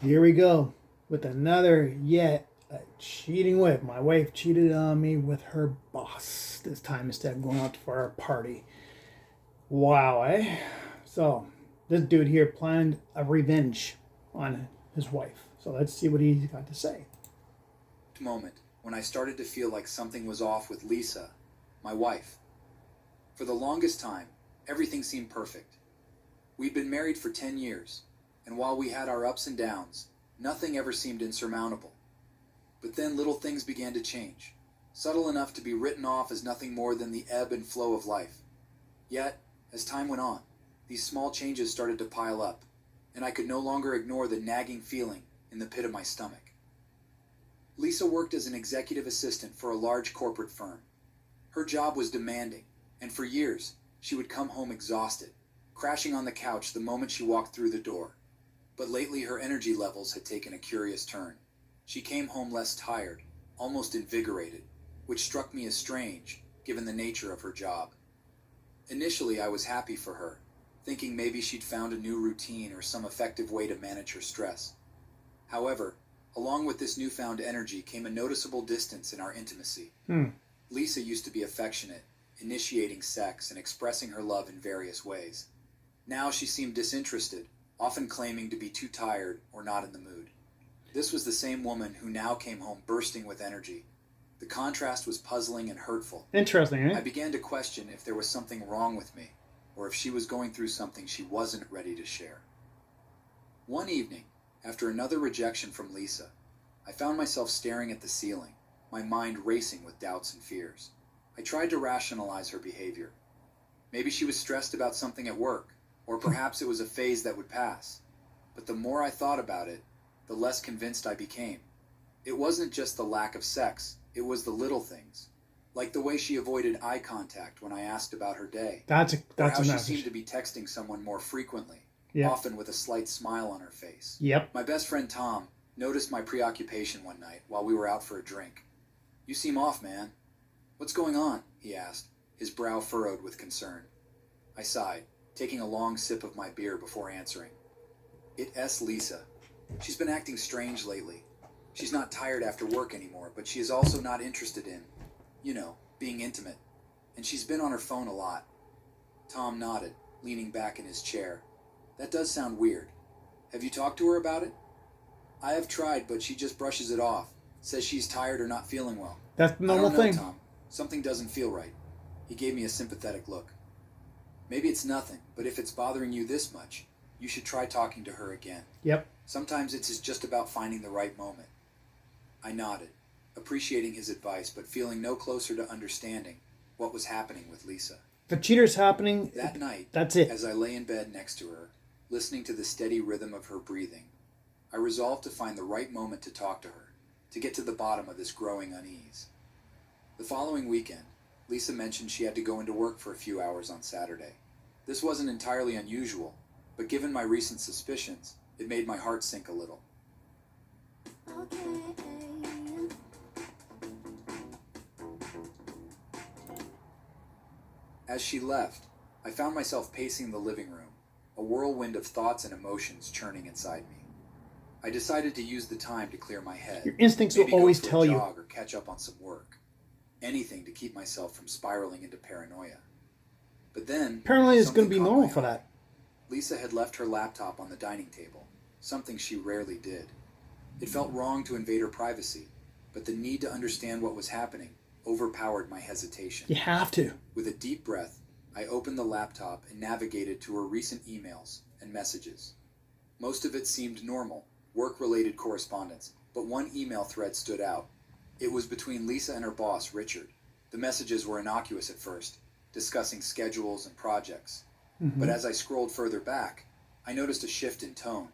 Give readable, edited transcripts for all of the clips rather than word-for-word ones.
Here we go with another yet a cheating whip. My wife cheated on me with her boss this time instead of going out for our party. Wow, eh? So, this dude here planned a revenge on his wife. So, let's see what he's got to say. Moment when I started to feel like something was off with Lisa, my wife. For the longest time, everything seemed perfect. We'd been married for 10 years, and while we had our ups and downs, nothing ever seemed insurmountable. But then little things began to change, subtle enough to be written off as nothing more than the ebb and flow of life. Yet, as time went on, these small changes started to pile up, and I could no longer ignore the nagging feeling in the pit of my stomach. Lisa worked as an executive assistant for a large corporate firm. Her job was demanding, and for years, she would come home exhausted, crashing on the couch the moment she walked through the door. But lately her energy levels had taken a curious turn. She came home less tired, almost invigorated, which struck me as strange, given the nature of her job. Initially I was happy for her, thinking maybe she'd found a new routine or some effective way to manage her stress. However, along with this newfound energy came a noticeable distance in our intimacy. Lisa used to be affectionate, initiating sex and expressing her love in various ways. Now she seemed disinterested, often claiming to be too tired or not in the mood. This was the same woman who now came home bursting with energy. The contrast was puzzling and hurtful. Interesting, I eh? began to question if there was something wrong with me, or if she was going through something she wasn't ready to share. One evening, after another rejection from Lisa, I found myself staring at the ceiling, my mind racing with doubts and fears. I tried to rationalize her behavior. Maybe she was stressed about something at work, or perhaps it was a phase that would pass. But the more I thought about it, the less convinced I became. It wasn't just the lack of sex, it was the little things. Like the way she avoided eye contact when I asked about her day, That's or how a she message. seemed to be texting someone more frequently, Yep. often with a slight smile on her face. Yep. My best friend Tom noticed my preoccupation one night while we were out for a drink. "You seem off, man. What's going on?" he asked, his brow furrowed with concern. I sighed, taking a long sip of my beer before answering. It's Lisa. She's been acting strange lately. She's not tired after work anymore, but she is also not interested in, being intimate. And she's been on her phone a lot. Tom nodded, leaning back in his chair. That does sound weird. Have you talked to her about it? I have tried, but she just brushes it off. Says she's tired or not feeling well. That's the I normal don't know, thing. Tom. Something doesn't feel right. He gave me a sympathetic look. Maybe it's nothing, but if it's bothering you this much, you should try talking to her again. Yep. Sometimes it's just about finding the right moment. I nodded, appreciating his advice, but feeling no closer to understanding what was happening with Lisa. The cheater's happening. That night, That's it. as I lay in bed next to her, listening to the steady rhythm of her breathing, I resolved to find the right moment to talk to her, to get to the bottom of this growing unease. The following weekend, Lisa mentioned she had to go into work for a few hours on Saturday. This wasn't entirely unusual, but given my recent suspicions, it made my heart sink a little. As she left, I found myself pacing the living room, a whirlwind of thoughts and emotions churning inside me. I decided to use the time to clear my head. Your instincts will maybe go always for a tell you. jog or catch up on some work. Anything to keep myself from spiraling into paranoia. But then, Apparently, it's going something to be caught normal my for eye. that. Lisa had left her laptop on the dining table, something she rarely did. It felt wrong to invade her privacy, but the need to understand what was happening overpowered my hesitation. You have to. With a deep breath, I opened the laptop and navigated to her recent emails and messages. Most of it seemed normal, work-related correspondence, but one email thread stood out. It was between Lisa and her boss, Richard. The messages were innocuous at first, discussing schedules and projects. But as I scrolled further back, I noticed a shift in tone.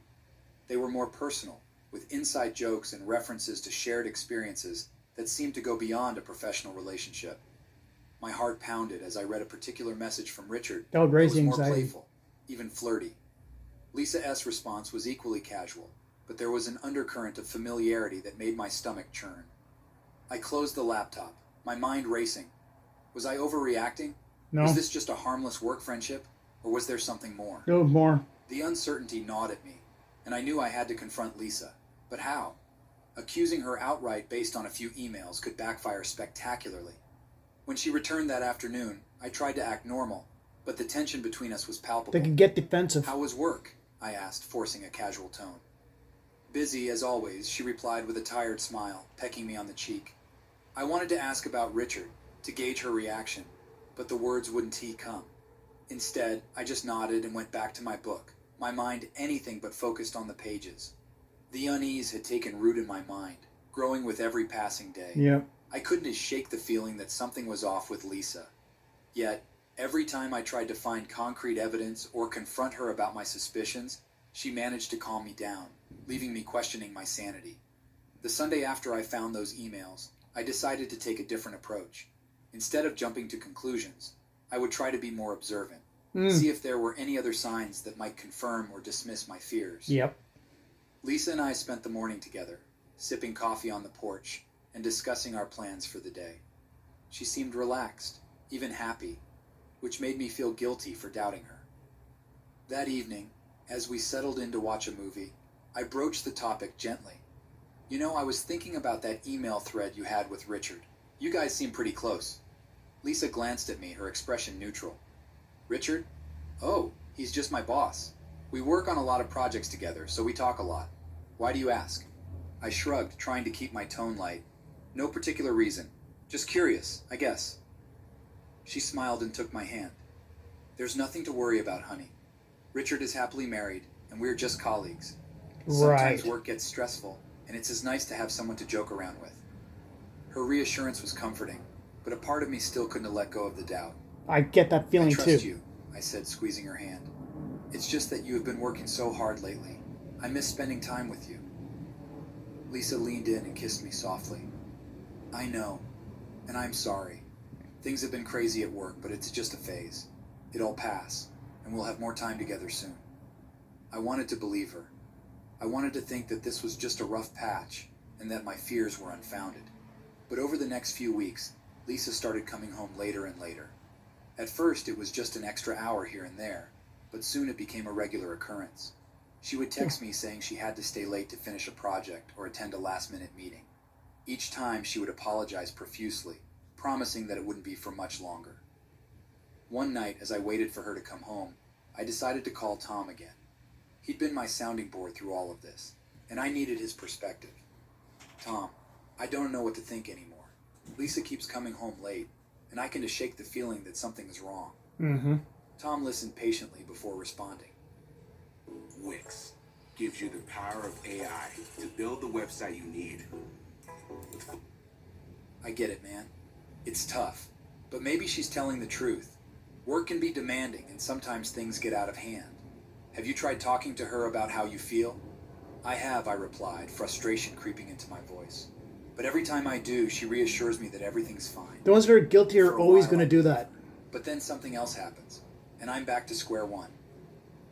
They were more personal, with inside jokes and references to shared experiences that seemed to go beyond a professional relationship. My heart pounded as I read a particular message from Richard That would raise was more anxiety. playful, even flirty. Lisa S.'s response was equally casual, but there was an undercurrent of familiarity that made my stomach churn. I closed the laptop, my mind racing. Was I overreacting? No. Was this just a harmless work friendship, or was there something more? No more. The uncertainty gnawed at me, and I knew I had to confront Lisa. But how? Accusing her outright based on a few emails could backfire spectacularly. When she returned that afternoon, I tried to act normal, but the tension between us was palpable. They could get defensive. How was work? I asked, forcing a casual tone. Busy, as always, she replied with a tired smile, pecking me on the cheek. I wanted to ask about Richard, to gauge her reaction, but the words wouldn't come. Instead, I just nodded and went back to my book, my mind anything but focused on the pages. The unease had taken root in my mind, growing with every passing day. Yep. I couldn't shake the feeling that something was off with Lisa. Yet, every time I tried to find concrete evidence or confront her about my suspicions, she managed to calm me down, leaving me questioning my sanity. The Sunday after I found those emails, I decided to take a different approach. Instead of jumping to conclusions, I would try to be more observant, see if there were any other signs that might confirm or dismiss my fears. Yep. Lisa and I spent the morning together, sipping coffee on the porch and discussing our plans for the day. She seemed relaxed, even happy, which made me feel guilty for doubting her. That evening, as we settled in to watch a movie, I broached the topic gently. You know, I was thinking about that email thread you had with Richard. You guys seem pretty close. Lisa glanced at me, her expression neutral. Richard? Oh, he's just my boss. We work on a lot of projects together, so we talk a lot. Why do you ask? I shrugged, trying to keep my tone light. No particular reason. Just curious, I guess. She smiled and took my hand. There's nothing to worry about, honey. Richard is happily married, and we're just colleagues. Sometimes work gets stressful, and it's as nice to have someone to joke around with. Her reassurance was comforting, but a part of me still couldn't let go of the doubt. I get that feeling too. I trust you, I said, squeezing her hand. It's just that you have been working so hard lately. I miss spending time with you. Lisa leaned in and kissed me softly. I know, and I'm sorry. Things have been crazy at work, but it's just a phase. It'll pass, and we'll have more time together soon. I wanted to believe her. I wanted to think that this was just a rough patch, and that my fears were unfounded. But over the next few weeks, Lisa started coming home later and later. At first, it was just an extra hour here and there, but soon it became a regular occurrence. She would text me saying she had to stay late to finish a project or attend a last-minute meeting. Each time, she would apologize profusely, promising that it wouldn't be for much longer. One night, as I waited for her to come home, I decided to call Tom again. He'd been my sounding board through all of this, and I needed his perspective. Tom, I don't know what to think anymore. Lisa keeps coming home late, and I can just shake the feeling that something is wrong. Mm-hmm. Tom listened patiently before responding. Wix gives you the power of AI to build the website you need. I get it, man. It's tough, but maybe she's telling the truth. Work can be demanding, and sometimes things get out of hand. Have you tried talking to her about how you feel? I have, I replied, frustration creeping into my voice. But every time I do, she reassures me that everything's fine. The ones that are guilty are For a always while, going to do that. But then something else happens, and I'm back to square one.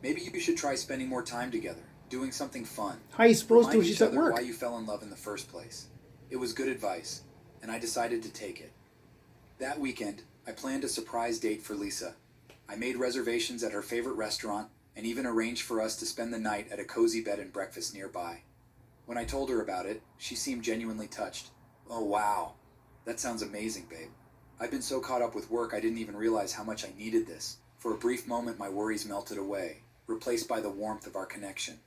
Maybe you should try spending more time together, doing something fun. How are you supposed to Remind if each she's at other work? why you fell in love in the first place. It was good advice, and I decided to take it. That weekend, I planned a surprise date for Lisa. I made reservations at her favorite restaurant and even arranged for us to spend the night at a cozy bed and breakfast nearby. When I told her about it, she seemed genuinely touched. Oh, wow. That sounds amazing, babe. I've been so caught up with work I didn't even realize how much I needed this. For a brief moment, my worries melted away, replaced by the warmth of our connection.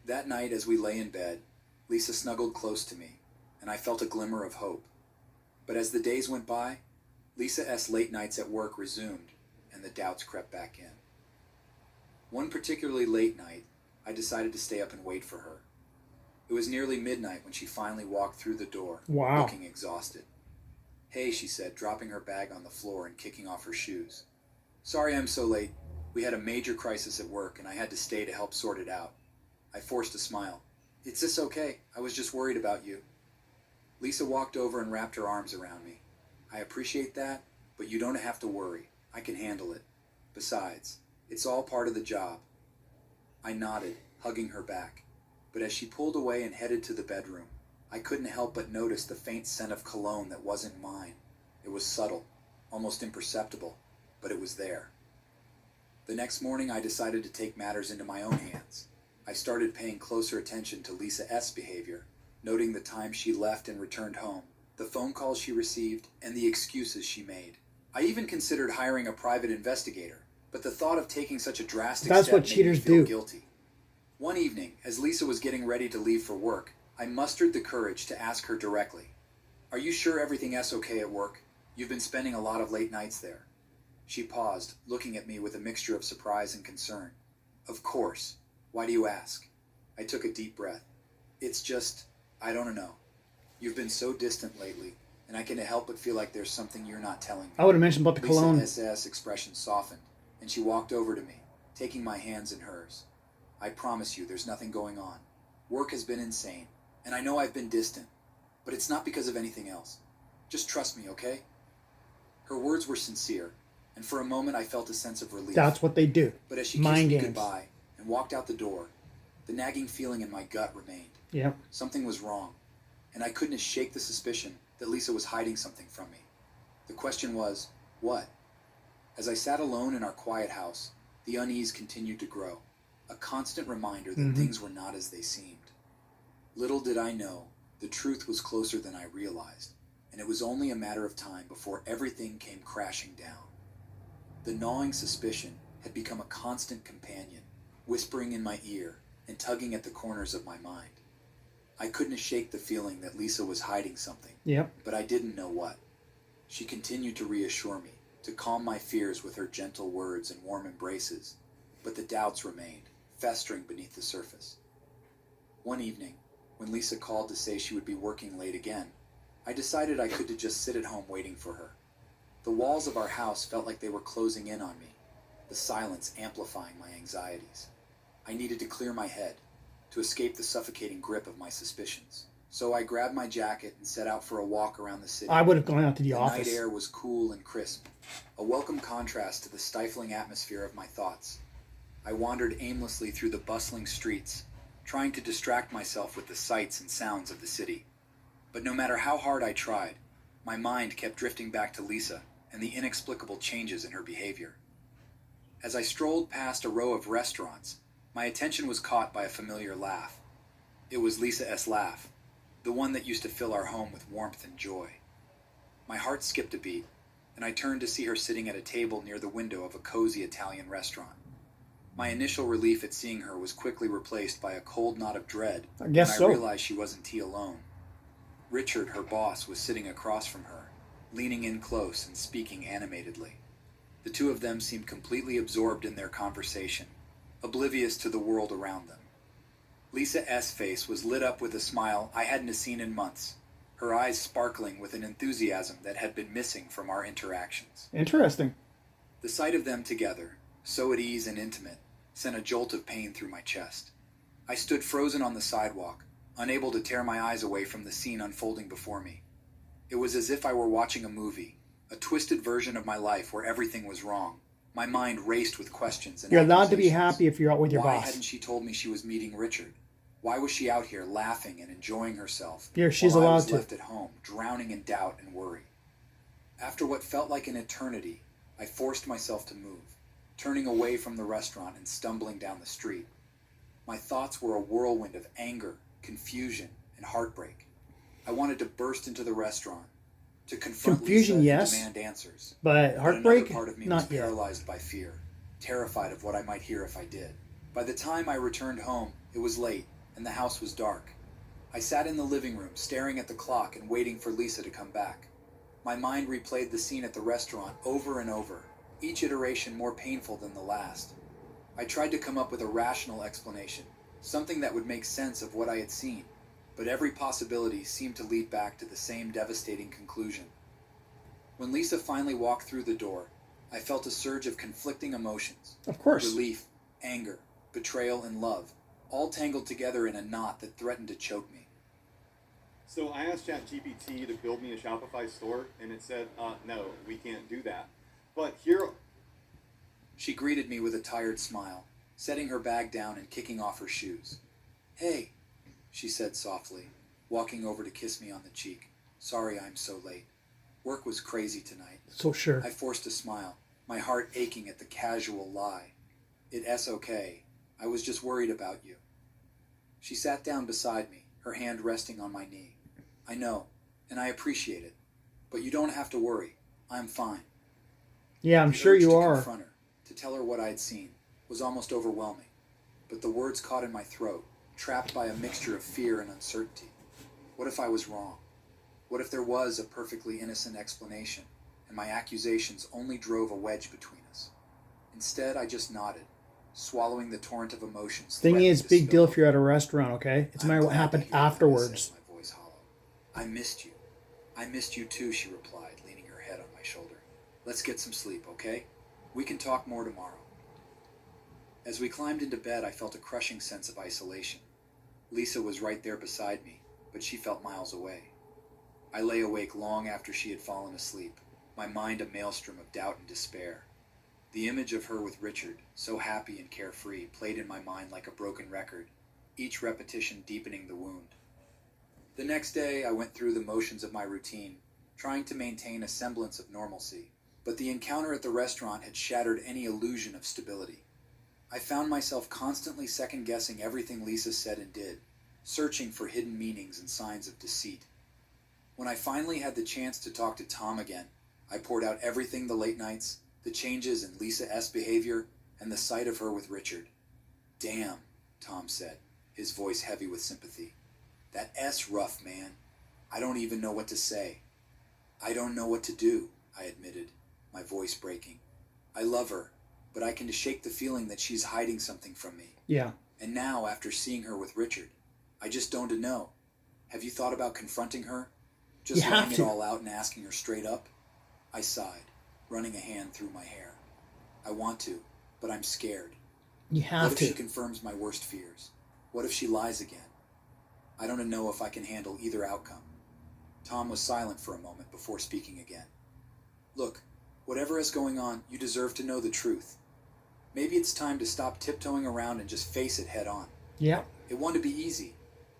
That night, as we lay in bed, Lisa snuggled close to me, and I felt a glimmer of hope. But as the days went by, Lisa's late nights at work resumed, and the doubts crept back in. One particularly late night, I decided to stay up and wait for her. It was nearly midnight when she finally walked through the door, Wow. looking exhausted. Hey, she said, dropping her bag on the floor and kicking off her shoes. Sorry I'm so late. We had a major crisis at work, and I had to stay to help sort it out. I forced a smile. It's just okay. I was just worried about you. Lisa walked over and wrapped her arms around me. I appreciate that, but you don't have to worry. I can handle it. Besides, it's all part of the job. I nodded, hugging her back. But as she pulled away and headed to the bedroom, I couldn't help but notice the faint scent of cologne that wasn't mine. It was subtle, almost imperceptible, but it was there. The next morning, I decided to take matters into my own hands. I started paying closer attention to Lisa S.'s behavior, noting the time she left and returned home, the phone calls she received, and the excuses she made. I even considered hiring a private investigator, but the thought of taking such a drastic That's step what made me cheaters feel do. guilty. One evening, as Lisa was getting ready to leave for work, I mustered the courage to ask her directly, "Are you sure everything's okay at work? You've been spending a lot of late nights there." She paused, looking at me with a mixture of surprise and concern. "Of course. Why do you ask?" I took a deep breath. "It's just, I don't know. You've been so distant lately, and I can't help but feel like there's something you're not telling me." I would have mentioned about the cologne. Lisa's expression softened, and she walked over to me, taking my hands in hers. "I promise you there's nothing going on. Work has been insane, and I know I've been distant, but it's not because of anything else. Just trust me, okay?" Her words were sincere, and for a moment I felt a sense of relief. That's what they do. But as she Mind kissed me games. goodbye and walked out the door, the nagging feeling in my gut remained. Yep. Something was wrong, and I couldn't shake the suspicion that Lisa was hiding something from me. The question was, what? As I sat alone in our quiet house, the unease continued to grow, a constant reminder that things were not as they seemed. Little did I know, the truth was closer than I realized, and it was only a matter of time before everything came crashing down. The gnawing suspicion had become a constant companion, whispering in my ear and tugging at the corners of my mind. I couldn't shake the feeling that Lisa was hiding something, Yep. but I didn't know what. She continued to reassure me, to calm my fears with her gentle words and warm embraces, but the doubts remained, festering beneath the surface. One evening, when Lisa called to say she would be working late again, I decided I could just sit at home waiting for her. The walls of our house felt like they were closing in on me, the silence amplifying my anxieties. I needed to clear my head, to escape the suffocating grip of my suspicions. So I grabbed my jacket and set out for a walk around the city. I would have gone out to the The office. night air was cool and crisp, a welcome contrast to the stifling atmosphere of my thoughts. I wandered aimlessly through the bustling streets, trying to distract myself with the sights and sounds of the city. But no matter how hard I tried, my mind kept drifting back to Lisa and the inexplicable changes in her behavior. As I strolled past a row of restaurants, my attention was caught by a familiar laugh. It was Lisa S.'s laugh, the one that used to fill our home with warmth and joy. My heart skipped a beat, and I turned to see her sitting at a table near the window of a cozy Italian restaurant. My initial relief at seeing her was quickly replaced by a cold knot of dread I guess when so. I realized she wasn't alone. Richard, her boss, was sitting across from her, leaning in close and speaking animatedly. The two of them seemed completely absorbed in their conversation, oblivious to the world around them. Lisa S.'s face was lit up with a smile I hadn't seen in months, her eyes sparkling with an enthusiasm that had been missing from our interactions. Interesting. The sight of them together, so at ease and intimate, sent a jolt of pain through my chest. I stood frozen on the sidewalk, unable to tear my eyes away from the scene unfolding before me. It was as if I were watching a movie, a twisted version of my life where everything was wrong. My mind raced with questions and You're allowed to be accusations. happy if you're out with your Why boss. hadn't she told me she was meeting Richard? Why was she out here laughing and enjoying herself? Yeah, she's while I allowed was to. left at home, drowning in doubt and worry. After what felt like an eternity, I forced myself to move, turning away from the restaurant and stumbling down the street. My thoughts were a whirlwind of anger, confusion, and heartbreak. I wanted to burst into the restaurant, to confront Confusion, Lisa yes. and demand answers. But But heartbreak, another part of me was not yet. paralyzed by fear, terrified of what I might hear if I did. By the time I returned home, it was late, and the house was dark. I sat in the living room, staring at the clock and waiting for Lisa to come back. My mind replayed the scene at the restaurant over and over, each iteration more painful than the last. I tried to come up with a rational explanation, something that would make sense of what I had seen, but every possibility seemed to lead back to the same devastating conclusion. When Lisa finally walked through the door, I felt a surge of conflicting emotions. Of course. Relief, anger, betrayal, and love, all tangled together in a knot that threatened to choke me. So I asked ChatGPT to build me a Shopify store, and it said, no, we can't do that. But here, She greeted me with a tired smile, setting her bag down and kicking off her shoes. "Hey," she said softly, walking over to kiss me on the cheek. "Sorry I'm so late. Work was crazy tonight." So sure. I forced a smile, my heart aching at the casual lie. "It's okay. I was just worried about you." She sat down beside me, her hand resting on my knee. I know, and I appreciate it. But you don't have to worry. I'm fine. Yeah, I'm The sure urge you to are. confront her, to tell her what I had seen, was almost overwhelming. But the words caught in my throat, trapped by a mixture of fear and uncertainty. What if I was wrong? What if there was a perfectly innocent explanation, and my accusations only drove a wedge between us? Instead, I just nodded, swallowing the torrent of emotions. Thing threatening is, to big deal spill if you're at a restaurant, okay? It's a matter I'm of what glad happened to hear that, I afterwards. said, my voice hollow. I missed you. I missed you too, she replied, leaning her head on my shoulder. Let's get some sleep, okay? We can talk more tomorrow. As we climbed into bed, I felt a crushing sense of isolation. Lisa was right there beside me, but she felt miles away. I lay awake long after she had fallen asleep, my mind a maelstrom of doubt and despair. The image of her with Richard, so happy and carefree, played in my mind like a broken record, each repetition deepening the wound. The next day, I went through the motions of my routine, trying to maintain a semblance of normalcy, but the encounter at the restaurant had shattered any illusion of stability. I found myself constantly second-guessing everything Lisa said and did, searching for hidden meanings and signs of deceit. When I finally had the chance to talk to Tom again, I poured out everything: the late nights, the changes in Lisa S. behavior, and the sight of her with Richard. Damn, Tom said, his voice heavy with sympathy. That S rough, man. I don't even know what to say. I don't know what to do, I admitted, my voice breaking. I love her, but I can shake the feeling that she's hiding something from me. Yeah. And now, after seeing her with Richard, I just don't know. Have you thought about confronting her? Just You have laying it to. all out and asking her straight up? I sighed, running a hand through my hair. I want to, but I'm scared. You have What if she to. confirms my worst fears? What if she lies again? I don't know if I can handle either outcome. Tom was silent for a moment before speaking again. Look, whatever is going on, you deserve to know the truth. Maybe it's time to stop tiptoeing around and just face it head on. Yeah. It won't be easy,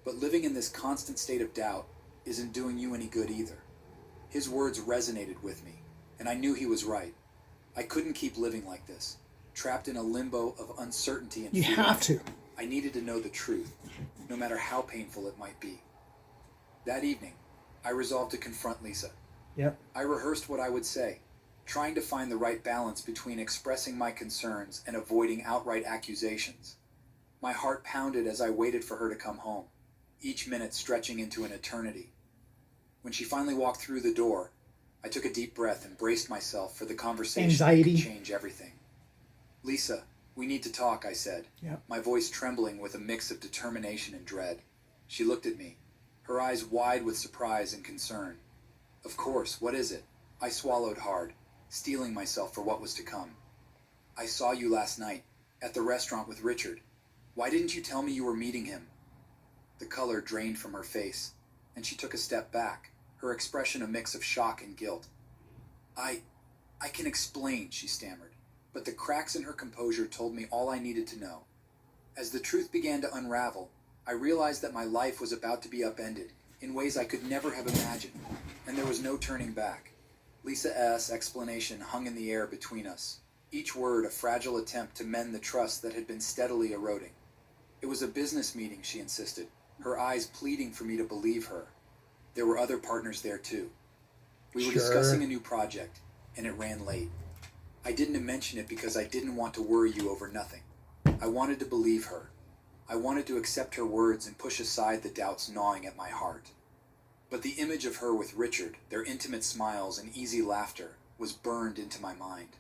but living in this constant state of doubt isn't doing you any good either. His words resonated with me, and I knew he was right. I couldn't keep living like this, trapped in a limbo of uncertainty and You fear. have to. I needed to know the truth, no matter how painful it might be. That evening, I resolved to confront Lisa. Yep. I rehearsed what I would say, trying to find the right balance between expressing my concerns and avoiding outright accusations. My heart pounded as I waited for her to come home, each minute stretching into an eternity. When she finally walked through the door, I took a deep breath and braced myself for the conversation Anxiety. that could change everything. Lisa, we need to talk, I said, Yep. my voice trembling with a mix of determination and dread. She looked at me, her eyes wide with surprise and concern. Of course, what is it? I swallowed hard, steeling myself for what was to come. I saw you last night, at the restaurant with Richard. Why didn't you tell me you were meeting him? The color drained from her face, and she took a step back, her expression a mix of shock and guilt. I can explain, she stammered, but the cracks in her composure told me all I needed to know. As the truth began to unravel, I realized that my life was about to be upended in ways I could never have imagined, and there was no turning back. Lisa S.'s explanation hung in the air between us, each word a fragile attempt to mend the trust that had been steadily eroding. It was a business meeting, she insisted, her eyes pleading for me to believe her. There were other partners there too. We were Sure. discussing a new project, and it ran late. I didn't mention it because I didn't want to worry you over nothing. I wanted to believe her. I wanted to accept her words and push aside the doubts gnawing at my heart. But the image of her with Richard, their intimate smiles and easy laughter, was burned into my mind.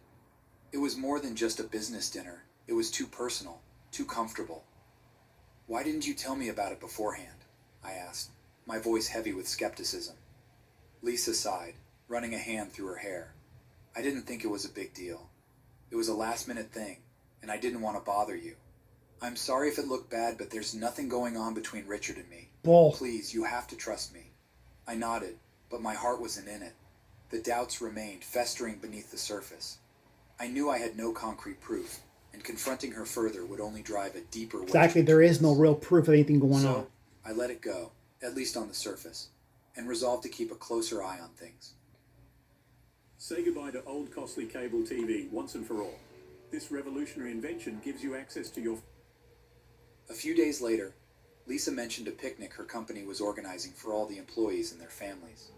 It was more than just a business dinner. It was too personal, too comfortable. Why didn't you tell me about it beforehand? I asked, my voice heavy with skepticism. Lisa sighed, running a hand through her hair. I didn't think it was a big deal. It was a last-minute thing, and I didn't want to bother you. I'm sorry if it looked bad, but there's nothing going on between Richard and me. Bull. Please, you have to trust me. I nodded, but my heart wasn't in it. The doubts remained, festering beneath the surface. I knew I had no concrete proof, and confronting her further would only drive a deeper wedge Exactly. There is no between us. real proof of anything going on. So, I let it go, at least on the surface, and resolved to keep a closer eye on things. Say goodbye to old costly cable TV once and for all. This revolutionary invention gives you access to your... A few days later, Lisa mentioned a picnic her company was organizing for all the employees and their families.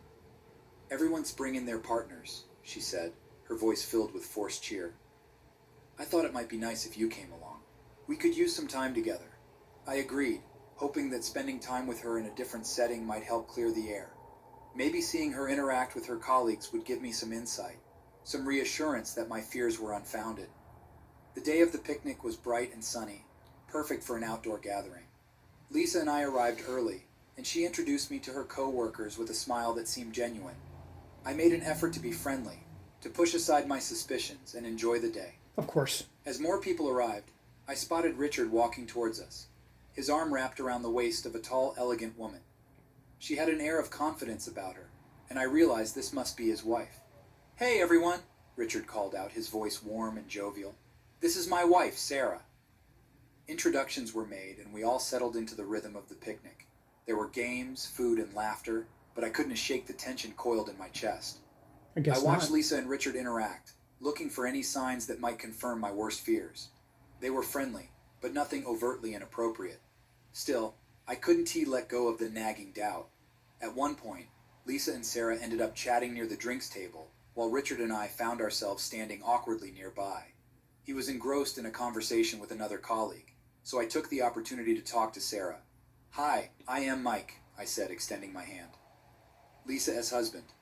"Everyone's bringing their partners," she said, her voice filled with forced cheer. "I thought it might be nice if you came along. We could use some time together." I agreed, hoping that spending time with her in a different setting might help clear the air. Maybe seeing her interact with her colleagues would give me some insight, some reassurance that my fears were unfounded. The day of the picnic was bright and sunny, perfect for an outdoor gathering. Lisa and I arrived early, and she introduced me to her co-workers with a smile that seemed genuine. I made an effort to be friendly, to push aside my suspicions and enjoy the day. Of course. As more people arrived, I spotted Richard walking towards us, his arm wrapped around the waist of a tall, elegant woman. She had an air of confidence about her, and I realized this must be his wife. "Hey, everyone," Richard called out, his voice warm and jovial. "This is my wife, Sarah." Introductions were made, and we all settled into the rhythm of the picnic. There were games, food, and laughter, but I couldn't shake the tension coiled in my chest. I guess I watched not. Lisa and Richard interact, looking for any signs that might confirm my worst fears. They were friendly, but nothing overtly inappropriate. Still, I couldn't let go of the nagging doubt. At one point, Lisa and Sarah ended up chatting near the drinks table, while Richard and I found ourselves standing awkwardly nearby. He was engrossed in a conversation with another colleague, so I took the opportunity to talk to Sarah. "Hi, I am Mike," I said, extending my hand. "Lisa as husband."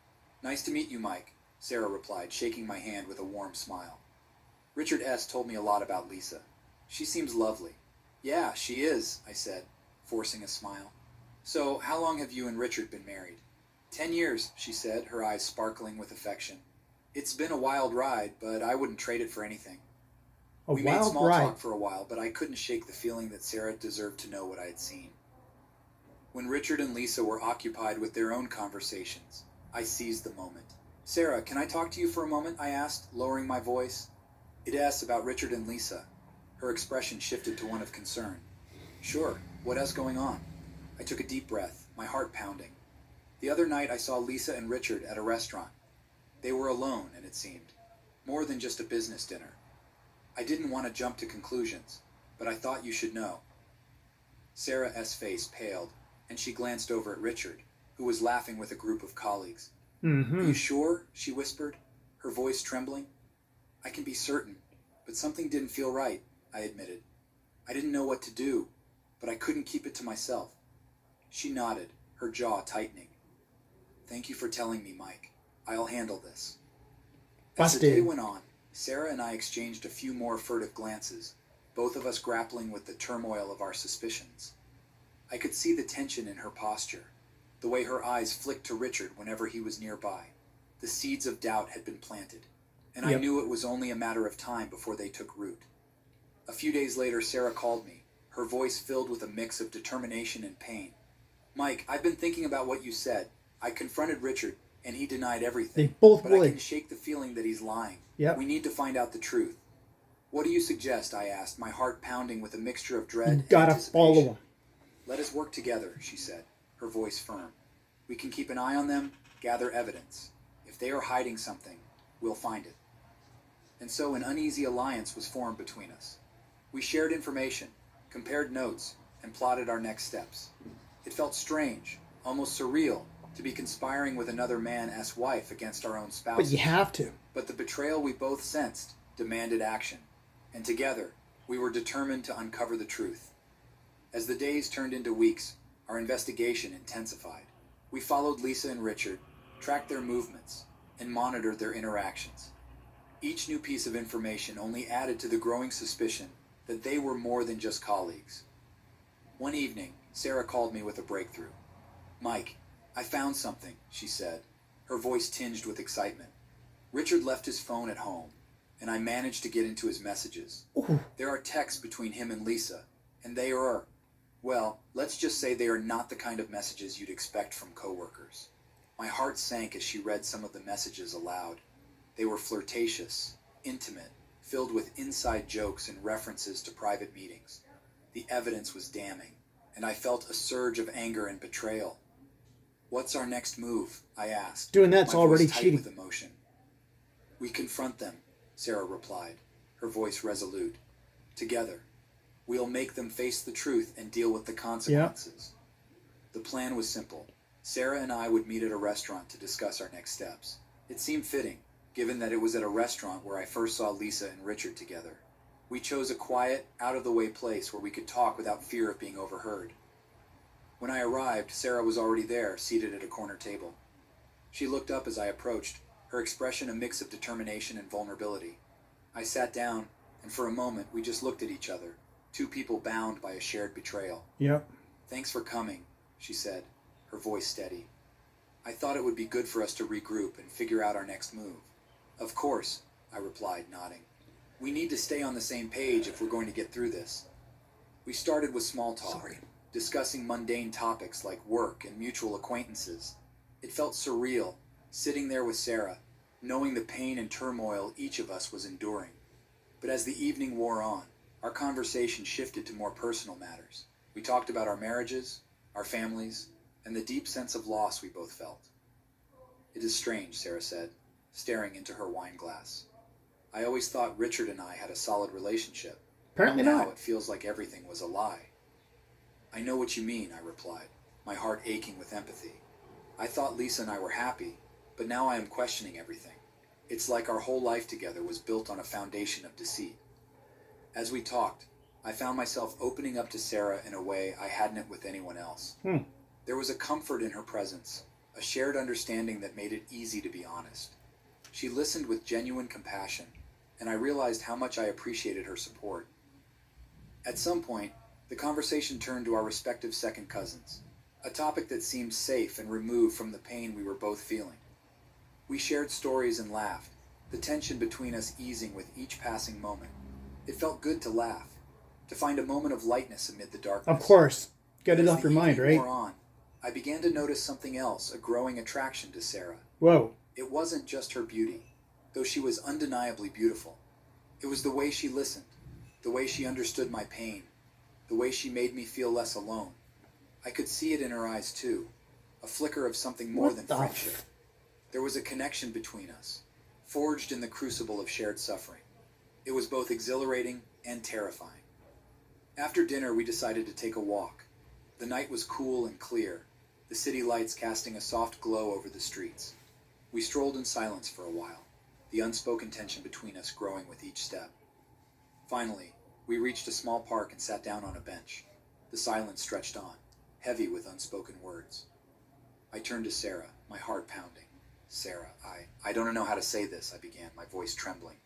"Nice to meet you, Mike," Sarah replied, shaking my hand with a warm smile. "Richard S. told me a lot about Lisa. She seems lovely." "Yeah, she is," I said, forcing a smile. "So, how long have you and Richard been married?" 10 years, she said, her eyes sparkling with affection. "It's been a wild ride, but I wouldn't trade it for anything." We made small talk for a while, but I couldn't shake the feeling that Sarah deserved to know what I had seen. When Richard and Lisa were occupied with their own conversations, I seized the moment. "Sarah, can I talk to you for a moment?" I asked, lowering my voice. "It asks about Richard and Lisa." Her expression shifted to one of concern. "Sure, what else going on?" I took a deep breath, my heart pounding. The other night I saw Lisa and Richard at a restaurant. They were alone, and it seemed. More than just a business dinner. I didn't want to jump to conclusions, but I thought you should know. Sarah S. face paled, and she glanced over at Richard, who was laughing with a group of colleagues. Mm-hmm. "Are you sure?" she whispered, her voice trembling. "I can be certain, but something didn't feel right," I admitted. I didn't know what to do, but I couldn't keep it to myself. She nodded, her jaw tightening. "Thank you for telling me, Mike. I'll handle this." As the day Busted. went on, Sarah and I exchanged a few more furtive glances, both of us grappling with the turmoil of our suspicions. I could see the tension in her posture, the way her eyes flicked to Richard whenever he was nearby. The seeds of doubt had been planted, and I Yep. knew it was only a matter of time before they took root. A few days later, Sarah called me, her voice filled with a mix of determination and pain. "Mike, I've been thinking about what you said. I confronted Richard, and he denied everything. They both But I would. can shake the feeling that he's lying. Yep. We need to find out the truth." "What do you suggest?" I asked, my heart pounding with a mixture of dread You and gotta follow anticipation. them. "Let us work together," she said, her voice firm. "We can keep an eye on them, gather evidence. If they are hiding something, we'll find it." And so an uneasy alliance was formed between us. We shared information, compared notes, and plotted our next steps. It felt strange, almost surreal, to be conspiring with another man's wife against our own But spouses. you have to. But the betrayal we both sensed demanded action, and together we were determined to uncover the truth. As the days turned into weeks, our investigation intensified. We followed Lisa and Richard, tracked their movements, and monitored their interactions. Each new piece of information only added to the growing suspicion that they were more than just colleagues. One evening, Sarah called me with a breakthrough. "Mike, I found something," she said, her voice tinged with excitement. "Richard left his phone at home, and I managed to get into his messages. Ooh. There are texts between him and Lisa, and they are, well, let's just say they are not the kind of messages you'd expect from coworkers." My heart sank as she read some of the messages aloud. They were flirtatious, intimate, filled with inside jokes and references to private meetings. The evidence was damning, and I felt a surge of anger and betrayal. "What's our next move?" I asked. Doing that's my already voice tight cheating. with emotion. "We confront them," Sarah replied, her voice resolute. "Together. We'll make them face the truth and deal with the consequences. The plan was simple. Sarah and I would meet at a restaurant to discuss our next steps. It seemed fitting, given that it was at a restaurant where I first saw Lisa and Richard together. We chose a quiet, out-of-the-way place where we could talk without fear of being overheard. When I arrived, Sarah was already there, seated at a corner table. She looked up as I approached, her expression a mix of determination and vulnerability. I sat down, and for a moment we just looked at each other, two people bound by a shared betrayal. Yep. "Thanks for coming," she said, her voice steady. "I thought it would be good for us to regroup and figure out our next move." "Of course," I replied, nodding. "We need to stay on the same page if we're going to get through this." We started with small talk, discussing mundane topics like work and mutual acquaintances. It felt surreal, sitting there with Sarah, knowing the pain and turmoil each of us was enduring. But as the evening wore on, our conversation shifted to more personal matters. We talked about our marriages, our families, and the deep sense of loss we both felt. "It is strange," Sarah said, staring into her wine glass. "I always thought Richard and I had a solid relationship. Apparently Now not. it feels like everything was a lie." "I know what you mean," I replied, my heart aching with empathy. "I thought Lisa and I were happy, but now I am questioning everything. It's like our whole life together was built on a foundation of deceit." As we talked, I found myself opening up to Sarah in a way I hadn't with anyone else. There was a comfort in her presence, a shared understanding that made it easy to be honest. She listened with genuine compassion, and I realized how much I appreciated her support. At some point, the conversation turned to our respective second cousins, a topic that seemed safe and removed from the pain we were both feeling. We shared stories and laughed, the tension between us easing with each passing moment. It felt good to laugh, to find a moment of lightness amid the darkness. Of course. Get it As off the your mind, evening right? wore on, I began to notice something else, a growing attraction to Sarah. Whoa. It wasn't just her beauty, though she was undeniably beautiful. It was the way she listened, the way she understood my pain, the way she made me feel less alone. I could see it in her eyes too, a flicker of something more What than the friendship. There was a connection between us, forged in the crucible of shared suffering. It was both exhilarating and terrifying. After dinner, we decided to take a walk. The night was cool and clear, the city lights casting a soft glow over the streets. We strolled in silence for a while, the unspoken tension between us growing with each step. Finally, we reached a small park and sat down on a bench. The silence stretched on, heavy with unspoken words. I turned to Sarah, my heart pounding. "Sarah, I don't know how to say this," I began, my voice trembling.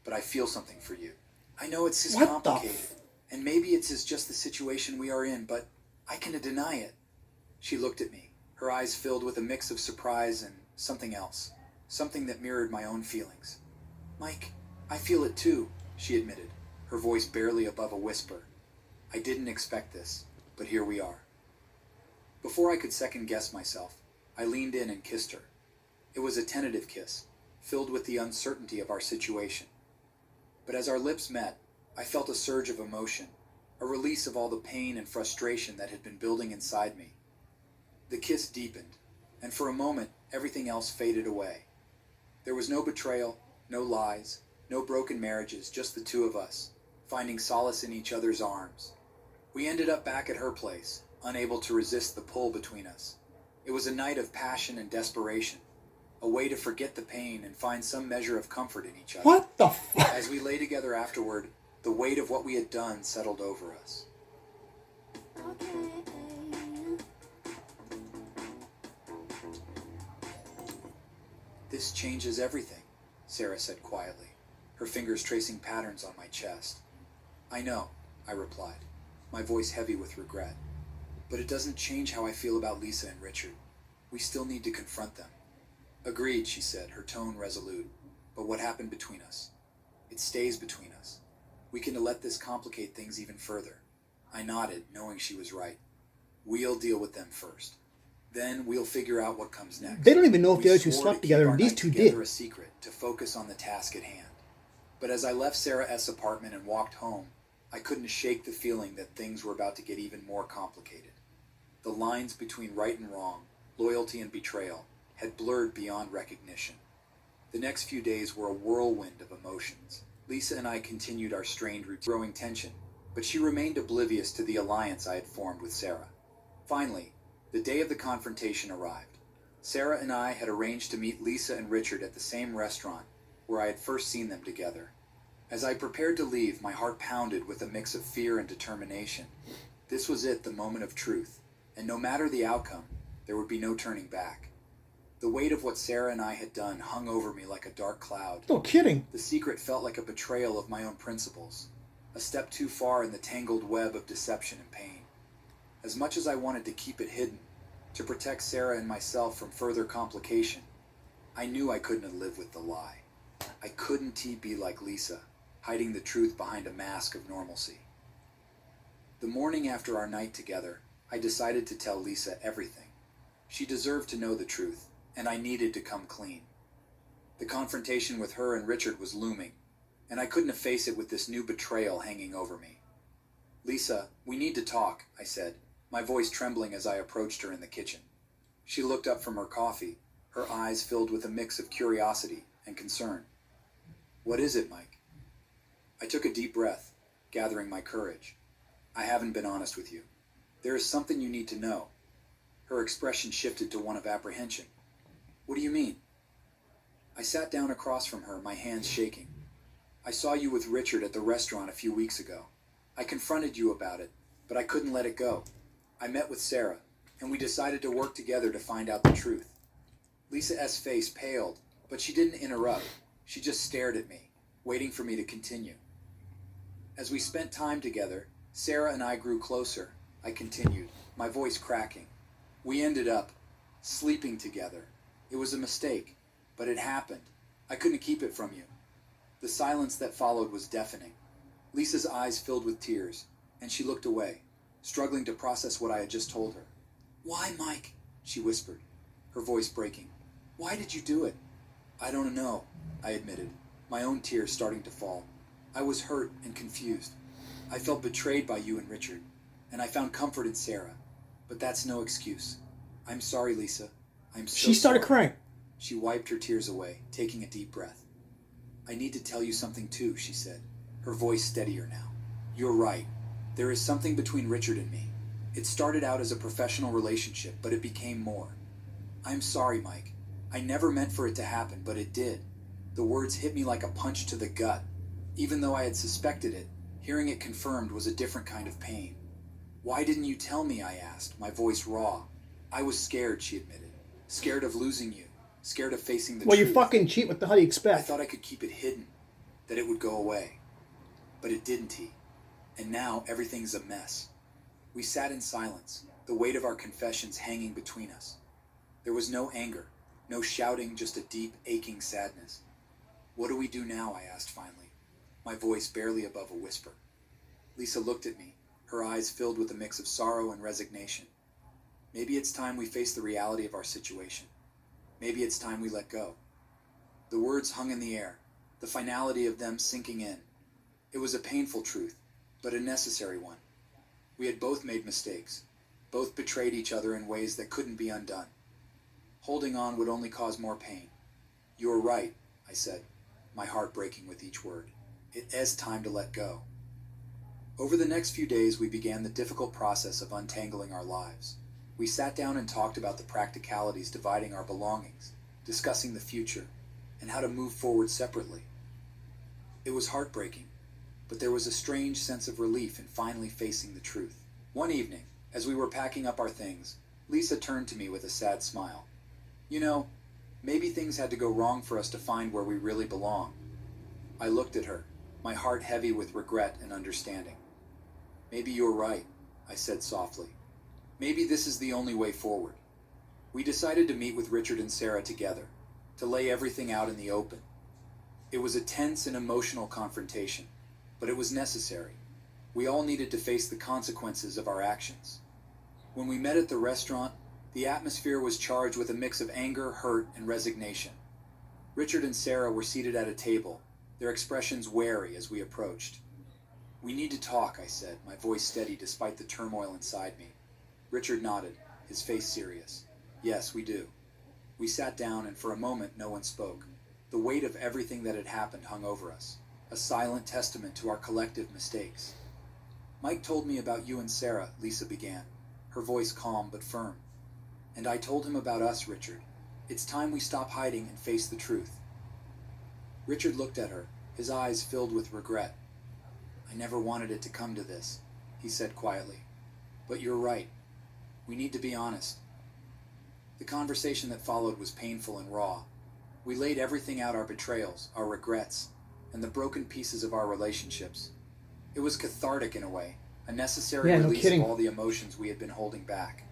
"But I feel something for you. I know it's just What the complicated, and maybe it's just the situation we are in, but I can't deny it." She looked at me, her eyes filled with a mix of surprise and something else, something that mirrored my own feelings. "Mike, I feel it too," she admitted, her voice barely above a whisper. I didn't expect this, but here we are. Before I could second guess myself, I leaned in and kissed her. It was a tentative kiss, filled with the uncertainty of our situation. But as our lips met, I felt a surge of emotion, a release of all the pain and frustration that had been building inside me. The kiss deepened, and for a moment, everything else faded away. There was no betrayal, no lies, no broken marriages, just the two of us, finding solace in each other's arms. We ended up back at her place, unable to resist the pull between us. It was a night of passion and desperation, a way to forget the pain and find some measure of comfort in each other. What the fuck? As we lay together afterward, the weight of what we had done settled over us. "This changes everything," Sarah said quietly, her fingers tracing patterns on my chest. "I know," I replied, my voice heavy with regret. "But it doesn't change how I feel about Lisa and Richard. We still need to confront them." "Agreed," she said, her tone resolute. "But what happened between us? It stays between us. We can let this complicate things even further." I nodded, knowing she was right. "We'll deal with them first. Then we'll figure out what comes next." They don't even know if We the other two swore slept to together, keep and our these night two together did. a secret, to focus on the task at hand. But as I left Sarah S.'s apartment and walked home, I couldn't shake the feeling that things were about to get even more complicated. The lines between right and wrong, loyalty and betrayal, had blurred beyond recognition. The next few days were a whirlwind of emotions. Lisa and I continued our strained routine, growing tension, but she remained oblivious to the alliance I had formed with Sarah. Finally, the day of the confrontation arrived. Sarah and I had arranged to meet Lisa and Richard at the same restaurant where I had first seen them together. As I prepared to leave, my heart pounded with a mix of fear and determination. This was it, the moment of truth, and no matter the outcome, there would be no turning back. The weight of what Sarah and I had done hung over me like a dark cloud. No kidding. The secret felt like a betrayal of my own principles, a step too far in the tangled web of deception and pain. As much as I wanted to keep it hidden, to protect Sarah and myself from further complication, I knew I couldn't live with the lie. I couldn't be like Lisa, hiding the truth behind a mask of normalcy. The morning after our night together, I decided to tell Lisa everything. She deserved to know the truth, and I needed to come clean. The confrontation with her and Richard was looming, and I couldn't face it with this new betrayal hanging over me. "Lisa, we need to talk," I said, my voice trembling as I approached her in the kitchen. She looked up from her coffee, her eyes filled with a mix of curiosity and concern. "What is it, Mike?" I took a deep breath, gathering my courage. "I haven't been honest with you. There is something you need to know." Her expression shifted to one of apprehension. "What do you mean?" I sat down across from her, my hands shaking. "I saw you with Richard at the restaurant a few weeks ago. I confronted you about it, but I couldn't let it go. I met with Sarah, and we decided to work together to find out the truth." Lisa S.'s face paled, but she didn't interrupt. She just stared at me, waiting for me to continue. "As we spent time together, Sarah and I grew closer," I continued, my voice cracking. "We ended up sleeping together. It was a mistake, but it happened. I couldn't keep it from you." The silence that followed was deafening. Lisa's eyes filled with tears, and she looked away, struggling to process what I had just told her. "Why, Mike?" she whispered, her voice breaking. "Why did you do it?" "I don't know," I admitted, my own tears starting to fall. "I was hurt and confused. I felt betrayed by you and Richard, and I found comfort in Sarah. But that's no excuse. I'm sorry, Lisa. I'm so She started sorry." crying. She wiped her tears away, taking a deep breath. "I need to tell you something too," she said, her voice steadier now. "You're right. There is something between Richard and me. It started out as a professional relationship, but it became more. I'm sorry, Mike. I never meant for it to happen, but it did." The words hit me like a punch to the gut. Even though I had suspected it, hearing it confirmed was a different kind of pain. "Why didn't you tell me?" I asked, my voice raw. "I was scared," she admitted. "Scared of losing you. Scared of facing the Well, truth. you fucking cheat. What the hell do you I expect? thought I could keep it hidden, that it would go away. But it didn't, and now everything's a mess." We sat in silence, the weight of our confessions hanging between us. There was no anger, no shouting, just a deep, aching sadness. "What do we do now?" I asked finally, my voice barely above a whisper. Lisa looked at me, her eyes filled with a mix of sorrow and resignation. "Maybe it's time we face the reality of our situation. Maybe it's time we let go." The words hung in the air, the finality of them sinking in. It was a painful truth, but a necessary one. We had both made mistakes, both betrayed each other in ways that couldn't be undone. Holding on would only cause more pain. "You are right," I said, my heart breaking with each word. "It is time to let go." Over the next few days, we began the difficult process of untangling our lives. We sat down and talked about the practicalities dividing our belongings, discussing the future, and how to move forward separately. It was heartbreaking, but there was a strange sense of relief in finally facing the truth. One evening, as we were packing up our things, Lisa turned to me with a sad smile. "You know, maybe things had to go wrong for us to find where we really belong." I looked at her, my heart heavy with regret and understanding. "Maybe you're right," I said softly. "Maybe this is the only way forward." We decided to meet with Richard and Sarah together, to lay everything out in the open. It was a tense and emotional confrontation, but it was necessary. We all needed to face the consequences of our actions. When we met at the restaurant, the atmosphere was charged with a mix of anger, hurt, and resignation. Richard and Sarah were seated at a table, their expressions wary as we approached. "We need to talk," I said, my voice steady despite the turmoil inside me. Richard nodded, his face serious. "Yes, we do." We sat down, and for a moment no one spoke. The weight of everything that had happened hung over us, a silent testament to our collective mistakes. Mike told me about you and Sarah, Lisa began, her voice calm but firm. And I told him about us, Richard. It's time we stop hiding and face the truth. Richard looked at her, his eyes filled with regret. I never wanted it to come to this, he said quietly. But you're right. We need to be honest. The conversation that followed was painful and raw. We laid everything out, our betrayals, our regrets, and the broken pieces of our relationships. It was cathartic in a way, a necessary release of all the emotions we had been holding back.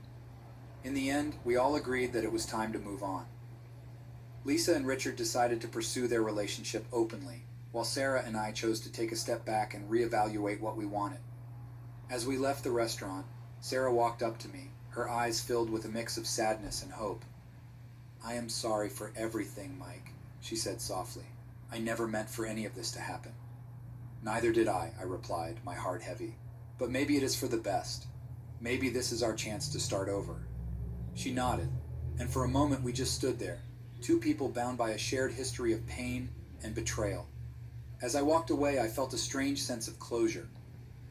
In the end, we all agreed that it was time to move on. Lisa and Richard decided to pursue their relationship openly, while Sarah and I chose to take a step back and reevaluate what we wanted. As we left the restaurant, Sarah walked up to me, her eyes filled with a mix of sadness and hope. I am sorry for everything, Mike, she said softly. I never meant for any of this to happen. Neither did I replied, my heart heavy. But maybe it is for the best. Maybe this is our chance to start over. She nodded, and for a moment we just stood there, two people bound by a shared history of pain and betrayal. As I walked away, I felt a strange sense of closure.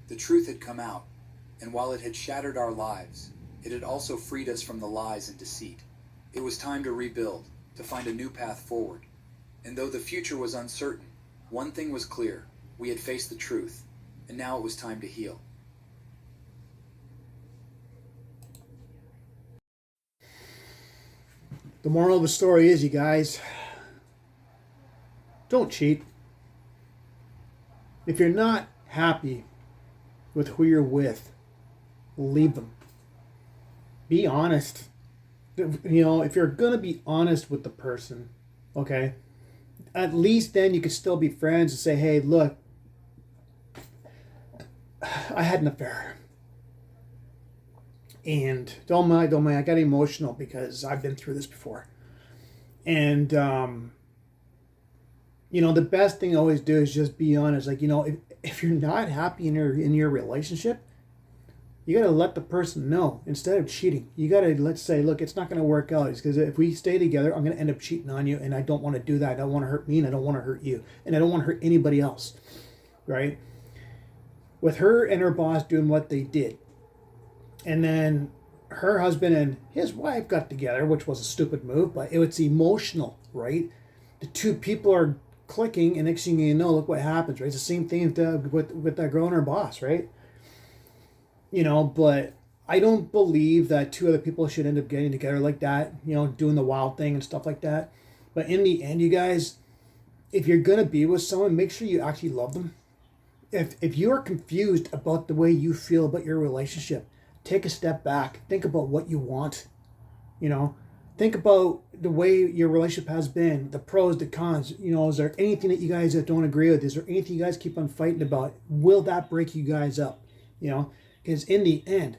The truth had come out, and while it had shattered our lives, it had also freed us from the lies and deceit. It was time to rebuild, to find a new path forward. And though the future was uncertain, one thing was clear. We had faced the truth, and now it was time to heal. The moral of the story is, you guys, don't cheat. If you're not happy with who you're with, leave them. Be honest. You know, if you're going to be honest with the person, okay, at least then you can still be friends and say, hey, look, I had an affair. And don't mind, I got emotional because I've been through this before. And, you know, the best thing I always do is just be honest. Like, you know, if you're not happy in your relationship, you got to let the person know instead of cheating. You got to, let's say, look, it's not going to work out. Because if we stay together, I'm going to end up cheating on you. And I don't want to do that. I don't want to hurt me and I don't want to hurt you. And I don't want to hurt anybody else. Right? With her and her boss doing what they did. And then her husband and his wife got together, which was a stupid move, but it was emotional, right? The two people are clicking, and next thing you know, look what happens, right? It's the same thing with that girl and her boss, right? You know, but I don't believe that two other people should end up getting together like that, you know, doing the wild thing and stuff like that. But in the end, you guys, if you're going to be with someone, make sure you actually love them. If you are confused about the way you feel about your relationship, take a step back. Think about what you want. You know, think about the way your relationship has been, the pros, the cons. You know, is there anything that you guys that don't agree with? Is there anything you guys keep on fighting about? Will that break you guys up? You know, because in the end,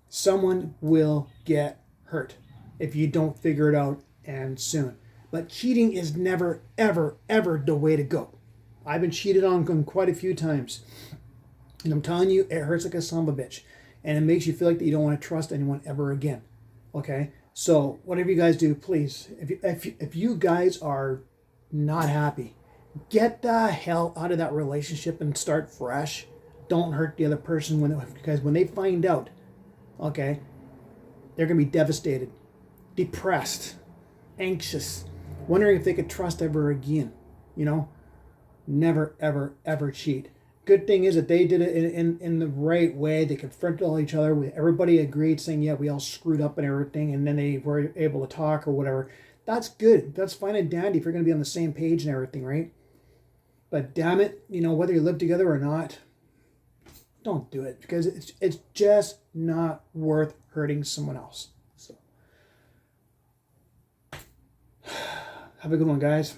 someone will get hurt if you don't figure it out and soon. But cheating is never, ever, ever the way to go. I've been cheated on quite a few times. And I'm telling you, it hurts like a son of a bitch. And it makes you feel like that you don't want to trust anyone ever again. Okay? So whatever you guys do, please, if you guys are not happy, get the hell out of that relationship and start fresh. Don't hurt the other person because when they find out, okay, they're going to be devastated, depressed, anxious, wondering if they could trust ever again. You know? Never, ever, ever cheat. Good thing is that they did it in the right way. They confronted all each other. Everybody agreed, saying, yeah, we all screwed up and everything, and then they were able to talk or whatever. That's good. That's fine and dandy if you're going to be on the same page and everything, right? But damn it, you know, whether you live together or not, don't do it because it's just not worth hurting someone else. So, have a good one, guys.